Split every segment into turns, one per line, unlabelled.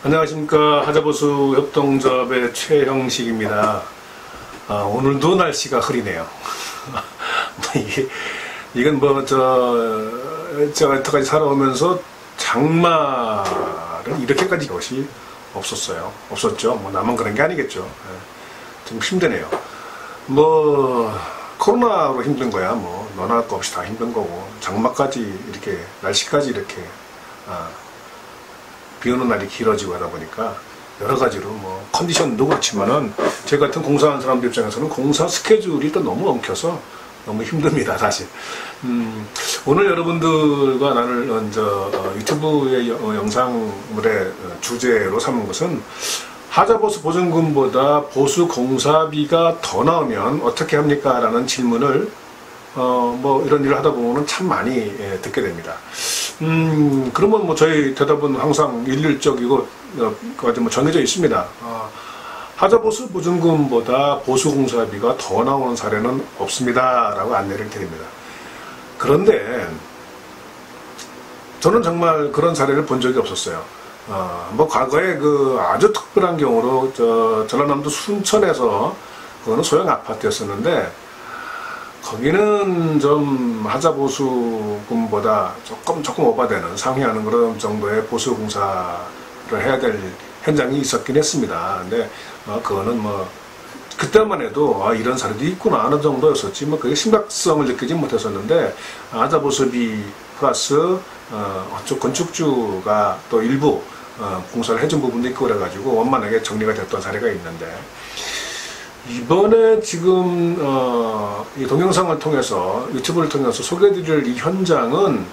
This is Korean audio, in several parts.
안녕하십니까. 하자보수 협동조합의 최형식입니다. 오늘도 날씨가 흐리네요. 이건 제가 여태까지 살아오면서 장마를 이렇게까지 것이 없었죠. 나만 그런 게 아니겠죠. 좀 힘드네요. 코로나로 힘든 거야. 너나 할 거 없이 다 힘든 거고, 장마까지 이렇게, 날씨까지 이렇게, 비 오는 날이 길어지고 하다 보니까 여러 가지로 컨디션도 그렇지만은 제 같은 공사하는 사람들 입장에서는 공사 스케줄이 또 너무 엉켜서 너무 힘듭니다, 사실. 오늘 여러분들과 나눌 유튜브의 영상물의 주제로 삼은 것은 하자보수 보증금보다 보수 공사비가 더 나오면 어떻게 합니까? 라는 질문을 이런 일을 하다 보면 참 많이 듣게 됩니다. 그러면 저희 대답은 항상 일률적이고 정해져 있습니다. 하자보수 보증금보다 보수 공사비가 더 나오는 사례는 없습니다. 라고 안내를 드립니다. 그런데 저는 정말 그런 사례를 본 적이 없었어요. 과거에 아주 특별한 경우로 전라남도 순천에서 그거는 소형 아파트였었는데, 거기는 좀 하자보수금보다 조금 오바되는, 상회하는 그런 정도의 보수공사를 해야 될 현장이 있었긴 했습니다. 근데 그거는 그때만 해도 이런 사례도 있구나 하는 정도였었지 그게 심각성을 느끼지 못했었는데, 하자보수비 플러스 건축주가 또 일부 공사를 해준 부분도 있고 그래가지고 원만하게 정리가 됐던 사례가 있는데, 이번에 지금 이 동영상을 통해서, 유튜브를 통해서 소개해드릴 이 현장을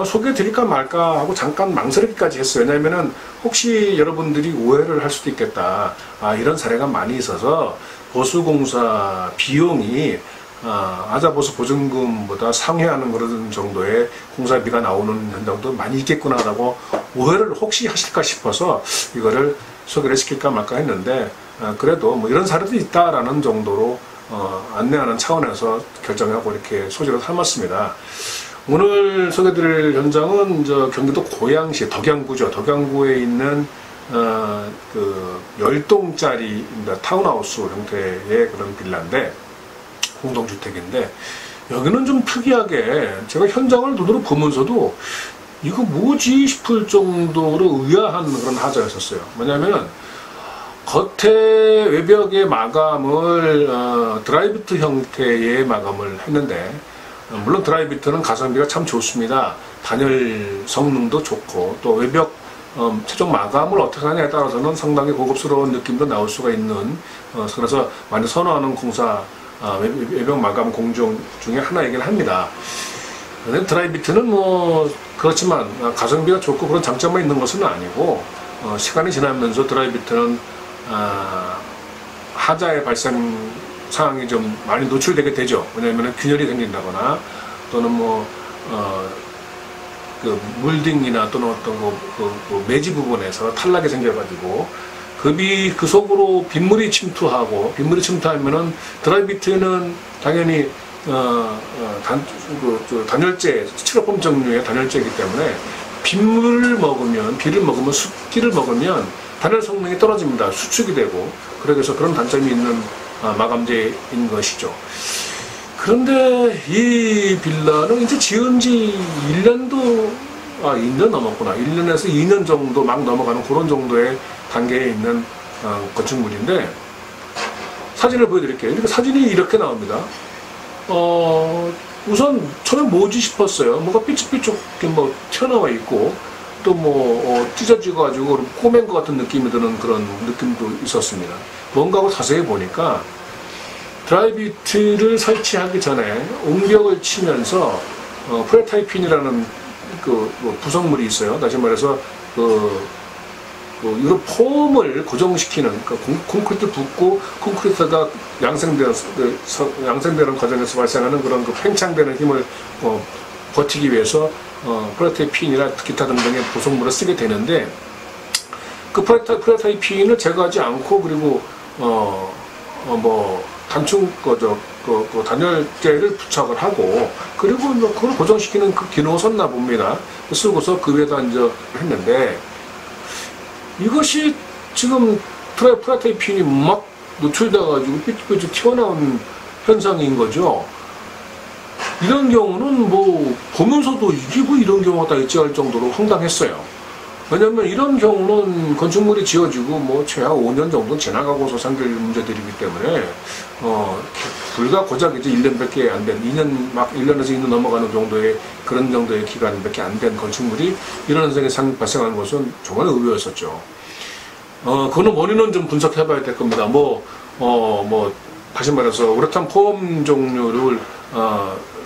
소개해드릴까 말까 하고 잠깐 망설이기까지 했어요. 왜냐면은 혹시 여러분들이 오해를 할 수도 있겠다, 이런 사례가 많이 있어서 보수공사 비용이 하자보수 보증금보다 상회하는 그런 정도의 공사비가 나오는 현장도 많이 있겠구나 라고 오해를 혹시 하실까 싶어서 이거를 소개를 시킬까 말까 했는데, 그래도 이런 사례도 있다라는 정도로 안내하는 차원에서 결정하고 이렇게 소재로 삼았습니다. 오늘 소개드릴 현장은 경기도 고양시 덕양구죠. 덕양구에 있는 10동짜리 타운하우스 형태의 그런 빌라인데, 공동주택인데, 여기는 좀 특이하게 제가 현장을 눈으로 보면서도 이거 뭐지 싶을 정도로 의아한 그런 하자였었어요. 뭐냐면 겉에 외벽의 마감을 드라이비트 형태의 마감을 했는데, 물론 드라이비트는 가성비가 참 좋습니다. 단열 성능도 좋고, 또 외벽 최종 마감을 어떻게 하냐에 따라서는 상당히 고급스러운 느낌도 나올 수가 있는, 그래서 많이 선호하는 공사 외벽 마감 공정 중에 하나이긴 합니다. 근데 드라이비트는 그렇지만 가성비가 좋고 그런 장점만 있는 것은 아니고, 시간이 지나면서 드라이비트는 하자의 발생 상황이 좀 많이 노출되게 되죠. 왜냐하면 균열이 생긴다거나, 또는 물딩이나 또는 어떤 매지 부분에서 탈락이 생겨가지고 그 속으로 빗물이 침투하면은 드라이비트는 당연히 단열재, 스티로폼 종류의 단열재이기 때문에 비를 먹으면 습기를 먹으면 단열 성능이 떨어집니다. 수축이 되고, 그래서 그런 단점이 있는 마감재인 것이죠. 그런데 이 빌라는 이제 지은 지 2년 넘었구나. 1년에서 2년 정도 막 넘어가는 그런 정도의 단계에 있는 건축물인데, 사진을 보여드릴게요. 이렇게 사진이 이렇게 나옵니다. 우선 처음에 뭐지 싶었어요. 뭔가 삐쭉삐쭉 튀어나와 있고, 또 찢어져가지고 꼬맨 것 같은 느낌이 드는 그런 느낌도 있었습니다. 뭔가 하고 자세히 보니까 드라이비트를 설치하기 전에 옹벽을 치면서 프레타이핀이라는 부속물이 있어요. 다시 말해서 유로 폼을 고정시키는, 콘크리트 붓고 콘크리트가 양생되는 과정에서 발생하는 그런 팽창되는 힘을 버티기 위해서 프레타이핀이나 기타 등등의 부속물을 쓰게 되는데, 그 프레타이핀을 제거하지 않고, 그리고 단열재를 부착을 하고, 그리고 그걸 고정시키는 그 기능을 썼나 봅니다. 쓰고서 그 위에다 이제 했는데, 이것이 지금 프라테이핀이 막 노출돼가지고 삐뚤삐뚤 튀어나온 현상인 거죠. 이런 경우는 뭐 보면서도 이게 뭐 이런 경우가 다 있지 할 정도로 황당했어요. 왜냐면 이런 경우는 건축물이 지어지고 뭐 최하 5년 정도 지나가고서 생길 문제들이기 때문에 불과 고작 이제 1년밖에 안 된, 2년 막 1년에서 2년 넘어가는 정도의 그런 정도의 기간밖에 안 된 건축물이 이런 현상이 발생하는 것은 정말 의외였었죠. 그거는 원인은 좀 분석해봐야 될 겁니다. 다시 말해서 우레탄 포함 종류를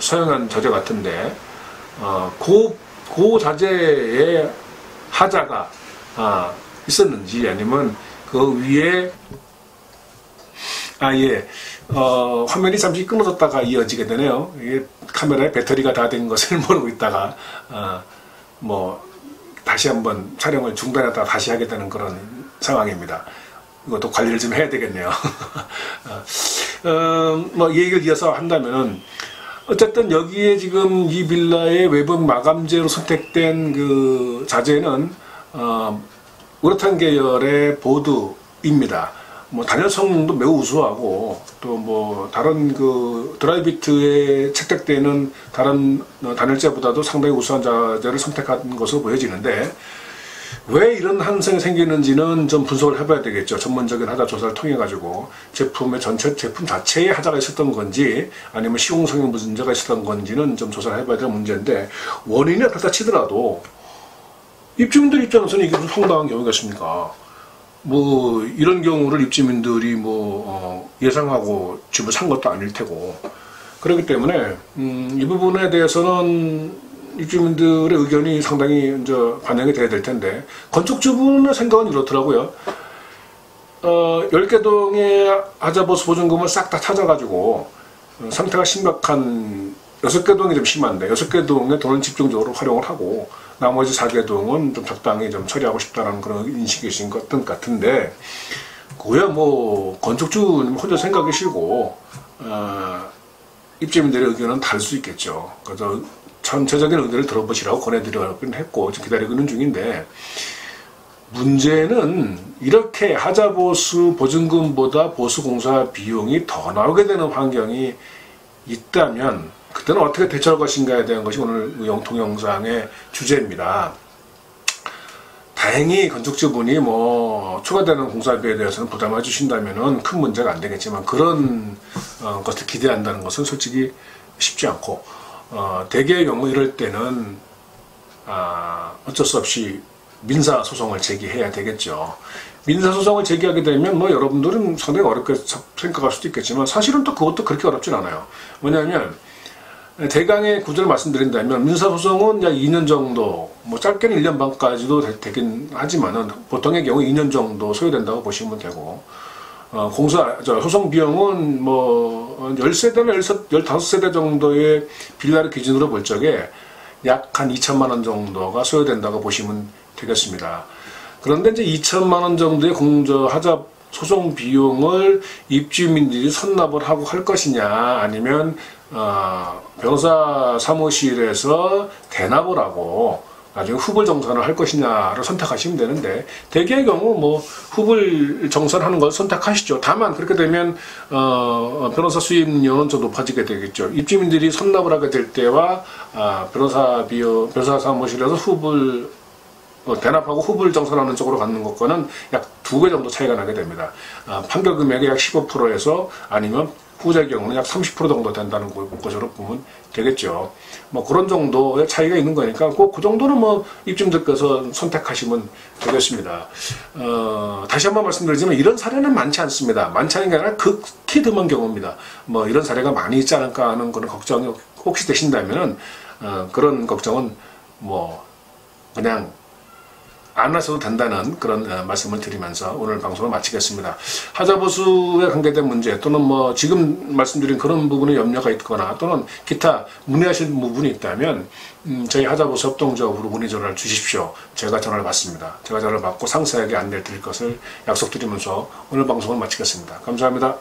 사용한 자재 같은데 그 자재의 하자가 있었는지 아니면 그 위에 화면이 잠시 끊어졌다가 이어지게 되네요. 이게 카메라에 배터리가 다 된 것을 모르고 있다가 다시 한번 촬영을 중단했다가 다시 하게 되는 그런 상황입니다. 이것도 관리를 좀 해야 되겠네요. 이 얘기를 이어서 한다면은 어쨌든 여기에 지금 이 빌라의 외부 마감재로 선택된 그 자재는 우레탄 계열의 보드입니다. 단열 성능도 매우 우수하고 또 다른 그 드라이비트에 채택되는 다른 단열재보다도 상당히 우수한 자재를 선택한 것으로 보여지는데 왜 이런 현상이 생기는지는 좀 분석을 해봐야 되겠죠. 전문적인 하자 조사를 통해 가지고 제품 자체에 하자가 있었던 건지 아니면 시공성에 문제가 있었던 건지는 좀 조사를 해봐야 될 문제인데 원인이 어떻다 치더라도 입주민들 입장에서는 이게 좀 황당한 경우겠습니까? 이런 경우를 입주민들이 예상하고 집을 산 것도 아닐 테고 그렇기 때문에 이 부분에 대해서는 입주민들의 의견이 상당히 이제 반영이 돼야 될 텐데 건축주분의 생각은 이렇더라고요. 10개 동의 하자보수 보증금을 싹 다 찾아가지고 상태가 심각한 6개 동이 좀 심한데 6개 동에 돈을 집중적으로 활용을 하고 나머지 4개 동은 좀 적당히 좀 처리하고 싶다라는 그런 인식이신 것 같은데 그야 건축주님 혼자 생각이시고 입주민들의 의견은 다를 수 있겠죠. 그래서 전체적인 의견을 들어보시라고 권해드리긴 했고 지금 기다리고 있는 중인데 문제는 이렇게 하자보수 보증금보다 보수공사 비용이 더 나오게 되는 환경이 있다면 그때는 어떻게 대처할 것인가에 대한 것이 오늘 동영상의 주제입니다. 다행히 건축주분이 추가되는 공사비에 대해서는 부담해 주신다면 큰 문제가 안 되겠지만 그런 것을 기대한다는 것은 솔직히 쉽지 않고 대개의 경우 이럴 때는 어쩔 수 없이 민사소송을 제기해야 되겠죠. 민사소송을 제기하게 되면 여러분들은 상당히 어렵게 생각할 수도 있겠지만 사실은 또 그것도 그렇게 어렵진 않아요. 왜냐하면 대강의 구조를 말씀드린다면 민사소송은 약 2년 정도 짧게는 1년 반까지도 되긴 하지만은 보통의 경우 2년 정도 소요된다고 보시면 되고 소송 비용은 10세대나 15세대 정도의 빌라를 기준으로 볼 적에 약 한 2천만 원 정도가 소요된다고 보시면 되겠습니다. 그런데 이제 2천만 원 정도의 하자 소송 비용을 입주민들이 선납을 하고 할 것이냐 아니면 변호사 사무실에서 대납을 하고 나중에 후불 정산을 할 것이냐를 선택하시면 되는데 대개의 경우 후불 정산하는 걸 선택하시죠. 다만 그렇게 되면 변호사 수임료는 좀 높아지게 되겠죠. 입주민들이 선납을 하게 될 때와 변호사 사무실에서 후불 대납하고 후불 정산하는 쪽으로 가는 것과는 약 2배 정도 차이가 나게 됩니다. 판결 금액의 약 15%에서 아니면 후자의 경우는 약 30% 정도 된다는 것으로 보면 되겠죠. 그런 정도의 차이가 있는 거니까 꼭 그 정도는 입주민들께서 선택하시면 되겠습니다. 다시 한번 말씀드리지만 이런 사례는 많지 않습니다. 많지 않은 게 아니라 극히 드문 경우입니다. 이런 사례가 많이 있지 않을까 하는 그런 걱정이 혹시 되신다면은 그런 걱정은 그냥 안 하셔도 된다는 그런 말씀을 드리면서 오늘 방송을 마치겠습니다. 하자보수에 관계된 문제 또는 지금 말씀드린 그런 부분에 염려가 있거나 또는 기타 문의하실 부분이 있다면 저희 하자보수 협동조합으로 문의 전화를 주십시오. 제가 전화를 받습니다. 제가 전화를 받고 상세하게 안내를 드릴 것을 약속드리면서 오늘 방송을 마치겠습니다. 감사합니다.